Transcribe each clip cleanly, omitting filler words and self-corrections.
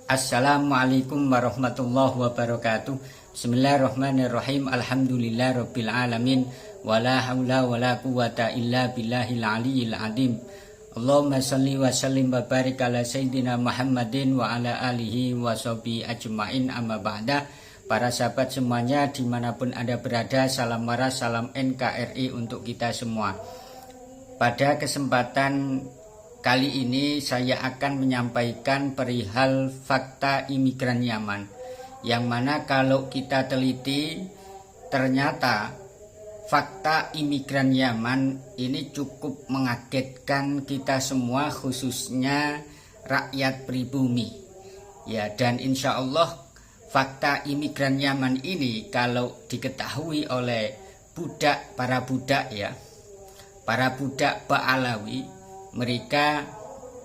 Assalamualaikum warahmatullahi wabarakatuh. Bismillahirrahmanirrahim. Alhamdulillahirabbil alamin. Wala haula wala quwata illa billahil aliyil azim. Allahumma shalli wa sallim wa barik ala sayyidina Muhammadin wa ala alihi wa sahbihi ajmain, amma ba'da. Para sahabat semuanya dimanapun Anda berada, salam waras, salam NKRI untuk kita semua. Pada kesempatan kali ini saya akan menyampaikan perihal fakta imigran Yaman, yang mana kalau kita teliti ternyata fakta imigran Yaman ini cukup mengagetkan kita semua, khususnya rakyat pribumi. Ya, dan insya Allah fakta imigran Yaman ini kalau diketahui oleh para budak Ba'alawi, mereka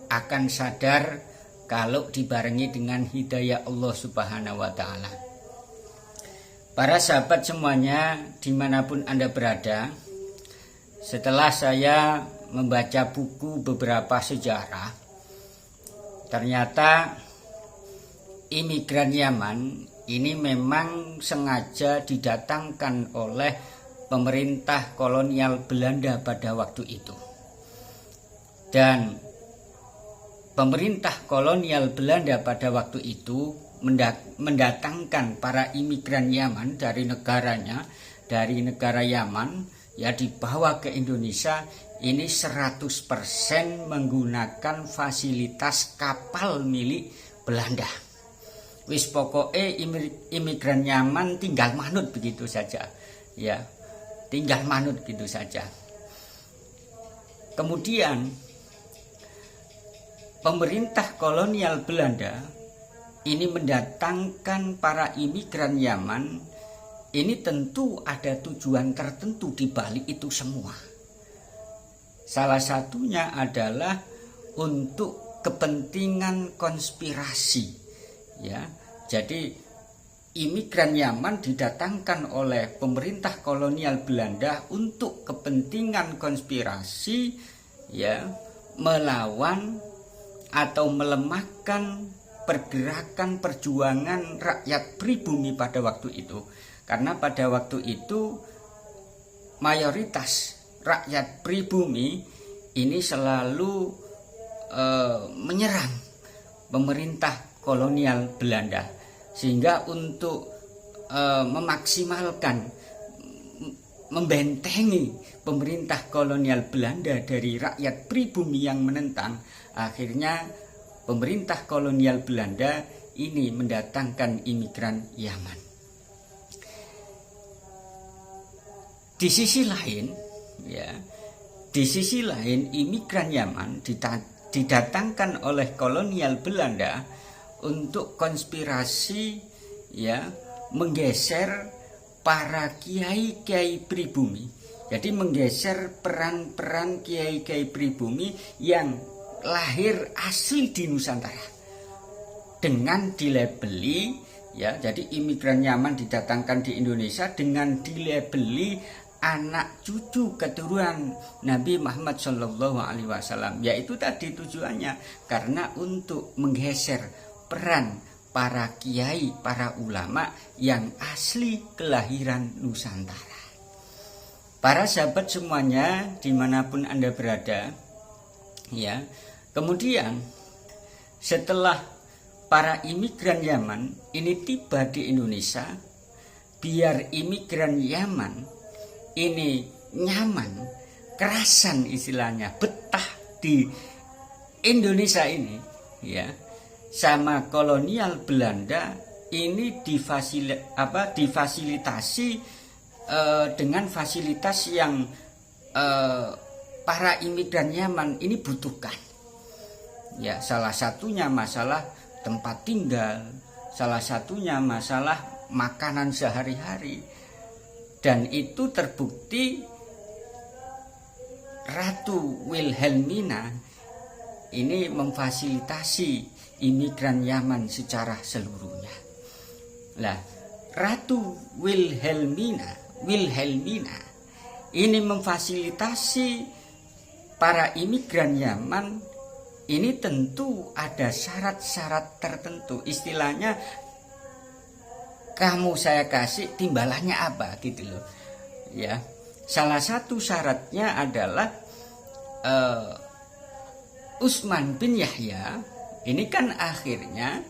akan sadar kalau dibarengi dengan hidayah Allah Subhanahu wa Ta'ala. Para sahabat semuanya dimanapun Anda berada, setelah saya membaca buku beberapa sejarah, ternyata imigran Yaman ini memang sengaja didatangkan oleh pemerintah kolonial Belanda pada waktu itu. Dan pemerintah kolonial Belanda pada waktu itu mendatangkan para imigran Yaman dari negaranya, dari negara Yaman, ya, dibawa ke Indonesia. Ini 100% menggunakan fasilitas kapal milik Belanda. Wis pokoknya imigran Yaman tinggal manut begitu saja, ya, tinggal manut gitu saja. Kemudian pemerintah kolonial Belanda ini mendatangkan para imigran Yaman. Ini tentu ada tujuan tertentu di balik itu semua. Salah satunya adalah untuk kepentingan konspirasi, ya. Jadi imigran Yaman didatangkan oleh pemerintah kolonial Belanda untuk kepentingan konspirasi, ya, melawan atau melemahkan pergerakan perjuangan rakyat pribumi pada waktu itu. Karena pada waktu itu mayoritas rakyat pribumi ini selalu menyerang pemerintah kolonial Belanda, sehingga untuk memaksimalkan, membentengi pemerintah kolonial Belanda dari rakyat pribumi yang menentang, akhirnya pemerintah kolonial Belanda ini mendatangkan imigran Yaman. Di sisi lain, ya, di sisi lain imigran Yaman didatangkan oleh kolonial Belanda untuk konspirasi, ya, menggeser para kiai-kiai pribumi. Jadi menggeser peran-peran kiai-kiai pribumi yang lahir asli di Nusantara dengan dilabeli, ya. Jadi imigran Yaman didatangkan di Indonesia dengan dilabeli anak cucu keturunan Nabi Muhammad SAW. Yaitu tadi tujuannya karena untuk menggeser peran para kiai, para ulama yang asli kelahiran Nusantara. Para sahabat semuanya dimanapun Anda berada, ya, kemudian setelah para imigran Yaman ini tiba di Indonesia, biar imigran Yaman ini nyaman, kerasan istilahnya, betah di Indonesia ini, ya, sama kolonial Belanda ini difasilitasi dengan fasilitas yang para imigran Yaman ini butuhkan. Ya, salah satunya masalah tempat tinggal, salah satunya masalah makanan sehari-hari. Dan itu terbukti Ratu Wilhelmina ini memfasilitasi imigran Yaman secara seluruhnya. Lah, Ratu Wilhelmina ini memfasilitasi para imigran Yaman ini tentu ada syarat-syarat tertentu. Istilahnya kamu saya kasih timbalannya apa gitu loh. Ya. Salah satu syaratnya adalah Utsman bin Yahya ini kan akhirnya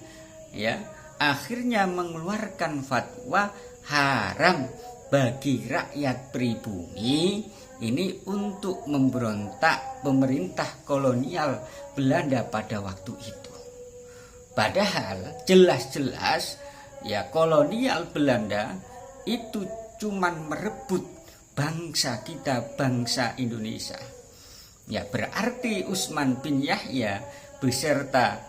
mengeluarkan fatwa haram bagi rakyat pribumi ini untuk memberontak pemerintah kolonial Belanda pada waktu itu. Padahal jelas-jelas ya kolonial Belanda itu cuman merebut bangsa kita, bangsa Indonesia. Ya berarti Utsman bin Yahya beserta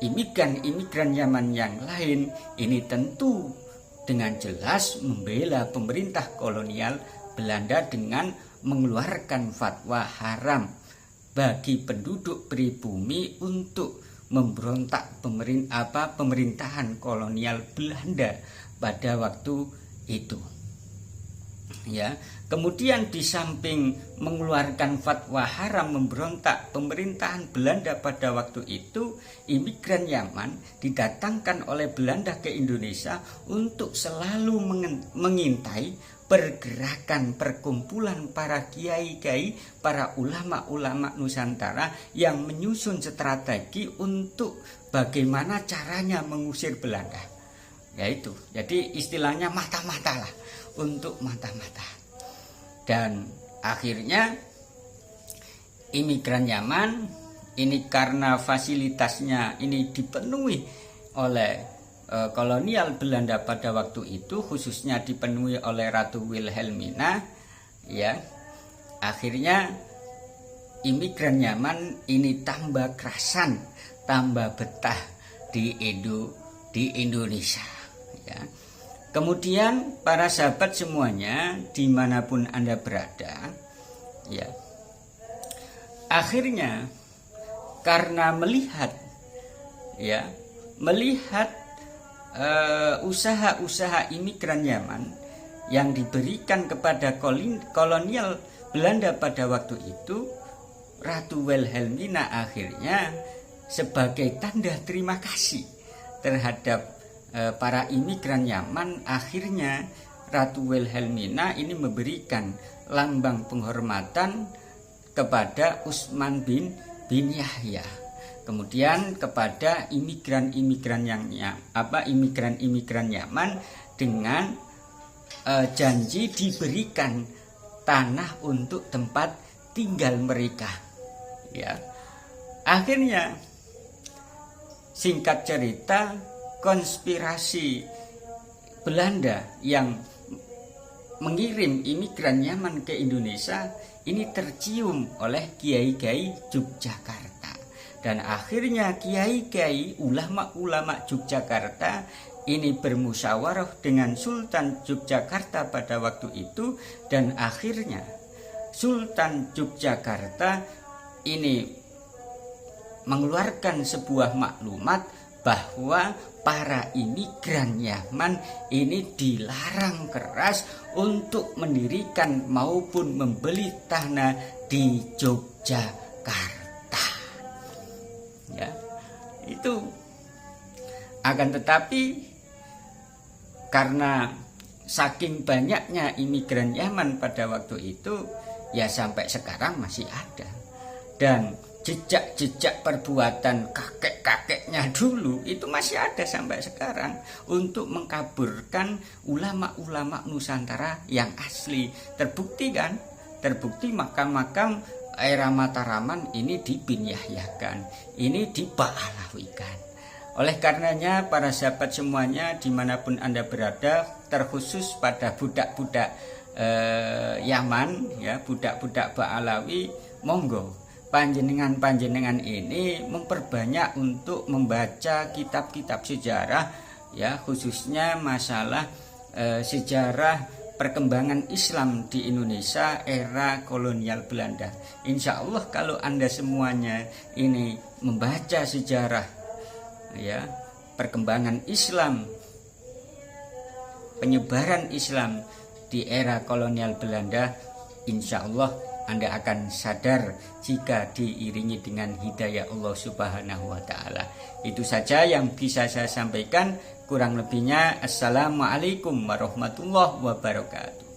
imigran Yaman yang lain ini tentu dengan jelas membela pemerintah kolonial Belanda dengan mengeluarkan fatwa haram bagi penduduk pribumi untuk memberontak pemerintahan kolonial Belanda pada waktu itu. Ya, kemudian di samping mengeluarkan fatwa haram memberontak pemerintahan Belanda pada waktu itu, imigran Yaman didatangkan oleh Belanda ke Indonesia untuk selalu mengintai pergerakan perkumpulan para kiai-kiai, para ulama-ulama Nusantara yang menyusun strategi untuk bagaimana caranya mengusir Belanda. Yaitu, jadi istilahnya mata-mata lah, untuk mata-mata. Dan akhirnya imigran Yaman ini karena fasilitasnya ini dipenuhi oleh kolonial Belanda pada waktu itu, khususnya dipenuhi oleh Ratu Wilhelmina, ya. Akhirnya imigran Yaman ini tambah kerasan, tambah betah di Indonesia, ya. Kemudian para sahabat semuanya dimanapun Anda berada, ya, akhirnya karena melihat usaha-usaha imigran Yaman yang diberikan kepada kolonial Belanda pada waktu itu, Ratu Wilhelmina akhirnya sebagai tanda terima kasih terhadap para imigran Yaman, akhirnya Ratu Wilhelmina ini memberikan lambang penghormatan kepada Utsman bin Yahya. Kemudian kepada imigran Yaman dengan janji diberikan tanah untuk tempat tinggal mereka. Ya. Akhirnya singkat cerita, konspirasi Belanda yang mengirim imigran Yaman ke Indonesia ini tercium oleh kiai-kiai Yogyakarta, dan akhirnya kiai-kiai ulama-ulama Yogyakarta ini bermusyawarah dengan Sultan Yogyakarta pada waktu itu, dan akhirnya Sultan Yogyakarta ini mengeluarkan sebuah maklumat bahwa para imigran Yaman ini dilarang keras untuk mendirikan maupun membeli tanah di Yogyakarta. Ya, itu. Akan tetapi karena saking banyaknya imigran Yaman pada waktu itu, ya sampai sekarang masih ada. Dan jejak-jejak perbuatan kakek-kakeknya dulu itu masih ada sampai sekarang untuk mengkaburkan ulama-ulama Nusantara yang asli. Terbukti makam-makam era Mataraman ini dibinyahyakan, ini diba'alawikan. Oleh karenanya para sahabat semuanya dimanapun Anda berada, terkhusus pada budak-budak Yaman, ya, budak-budak Ba'alawi, monggo panjenengan ini memperbanyak untuk membaca kitab-kitab sejarah, ya, khususnya masalah sejarah perkembangan Islam di Indonesia era kolonial Belanda. Insya Allah kalau Anda semuanya ini membaca sejarah, ya, perkembangan Islam, penyebaran Islam di era kolonial Belanda, insya Allah Anda akan sadar jika diiringi dengan hidayah Allah Subhanahu wa Ta'ala. Itu saja yang bisa saya sampaikan. Kurang lebihnya, Assalamualaikum warahmatullahi wabarakatuh.